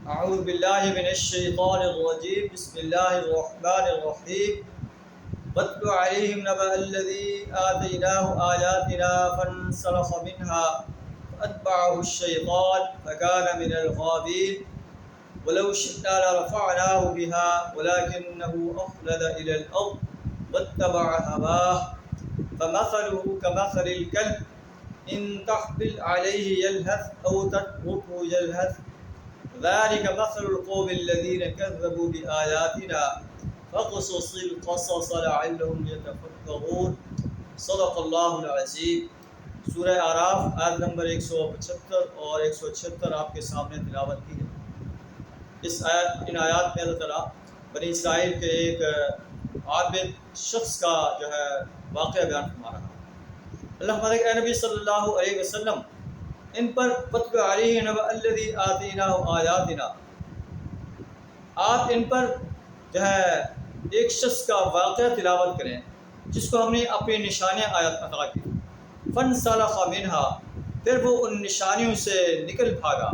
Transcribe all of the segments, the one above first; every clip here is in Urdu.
اعوذ باللہ من الشیطان الرجیم بسم اللہ الرحمن الرحیم واتل علیہم نبأ الذی آتیناہ آیاتنا فانسلخ منها فأتبعه الشیطان فکان من الغاوین ولو شئنا لرفعناه بها ولكنه أخلد إلى الأرض واتبع هواه فمثله كمثل الكلب إن تحمل عليه يلهث أو تتركه يلهث ذلك مثل القوم الذين كذبوا بآياتنا فاقصص القصص لعلهم يتفكرون صدق اللہ العظیم۔ سورہ اعراف آیت نمبر 175 اور 176 آپ کے سامنے تلاوت کی ہے۔ ان آیات میں اللہ تعالیٰ بنی اسرائیل کے ایک عابد شخص کا جو ہے واقعہ بیان فرما رہا ہے۔ اللہ فرماتا ہے کہ اے نبی صلی اللہ علیہ وسلم ان پر واتل علیہم نبأ الذی آتیناہ آیاتنا، آپ ان پر جو ہے ایک شخص کا واقعہ تلاوت کریں جس کو ہم نے اپنی نشانیاں آیات عطا کی۔ فانسلخ منها، پھر وہ ان نشانیوں سے نکل بھاگا۔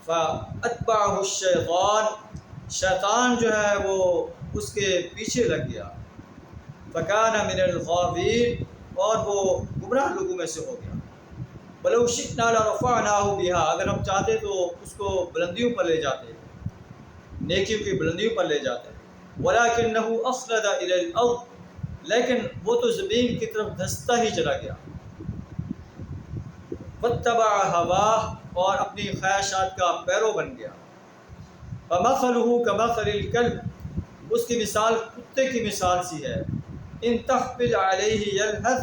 فاتبعه الشیطان، شیطان جو ہے وہ اس کے پیچھے لگ گیا۔ فکان من الغاوین، اور وہ گمراہ لوگوں میں سے ہو گیا۔ ولو شئنا لرفعناه بها، اگر ہم چاہتے تو اس کو بلندیوں پر لے جاتے، نیکیوں کی بلندیوں پر لے جاتے۔ ولكنه أخلد إلى الأرض، لیکن وہ تو زمین کی طرف دھستا ہی چلا گیا۔ واتبع هواه، اور اپنی خواہشات کا پیرو بن گیا۔ فمثله كمثل الكلب، اس کی مثال کتے کی مثال سی ہے۔ ان تحمل عليه يلهث،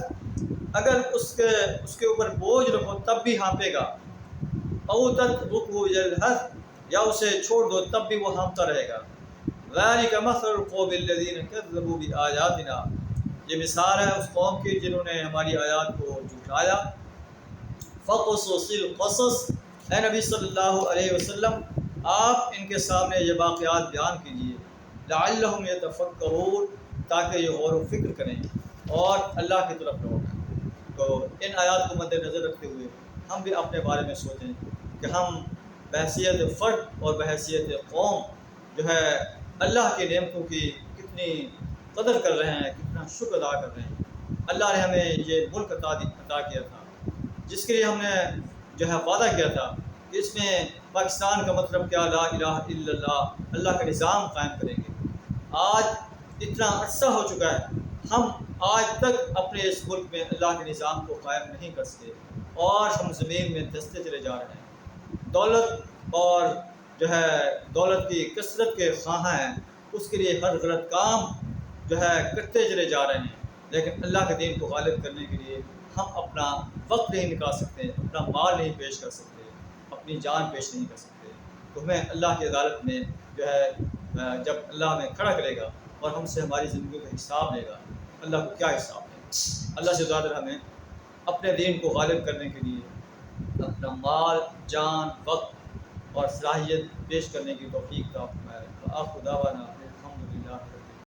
اگر اس کے اوپر بوجھ رکھو تب بھی ہانپے گا۔ او تترکه يلهث، یا اسے چھوڑ دو تب بھی وہ ہانپتا رہے گا۔ ذلك مثل القوم الذين كذبوا بآياتنا، یہ مثال ہے اس قوم کی جنہوں نے ہماری آیات کو جھٹلایا۔ فقصص القصص، اے نبی صلی اللہ علیہ وسلم آپ ان کے سامنے یہ واقعات بیان کیجیے۔ لعلهم يتفکرون، تاکہ یہ غور و فکر کریں اور اللہ کی طرف لوٹیں۔ تو ان آیات کو مد نظر رکھتے ہوئے ہم بھی اپنے بارے میں سوچیں کہ ہم بحیثیت فرد اور بحیثیت قوم جو ہے اللہ کی نعمتوں کی کتنی قدر کر رہے ہیں، کتنا شکر ادا کر رہے ہیں۔ اللہ نے ہمیں یہ ملک عطا کیا تھا جس کے لیے ہم نے جو ہے وعدہ کیا تھا کہ اس میں پاکستان کا مطلب کیا، لا الہ الا اللہ، اللہ کا نظام قائم کریں گے۔ آج اتنا عرصہ ہو چکا ہے، ہم آج تک اپنے اس ملک میں اللہ کے نظام کو قائم نہیں کر سکے اور ہم زمین میں دھستے چلے جا رہے ہیں۔ دولت اور جو ہے دولت کی کثرت کے خواہاں ہیں، اس کے لیے ہر غلط کام جو ہے کرتے چلے جا رہے ہیں، لیکن اللہ کے دین کو غالب کرنے کے لیے ہم اپنا وقت نہیں نکال سکتے، اپنا مال نہیں پیش کر سکتے، اپنی جان پیش نہیں کر سکتے۔ تو ہمیں اللہ کی عدالت میں جو ہے جب اللہ ہمیں کھڑا کرے گا اور ہم سے ہماری زندگی کا حساب لے گا، اللہ کو کیا حساب ہے؟ اللہ سے زیادہ ہمیں اپنے دین کو غالب کرنے کے لیے اپنا مال، جان، وقت اور صلاحیت پیش کرنے کی توفیق عطا فرمائے۔ آخر دعوانا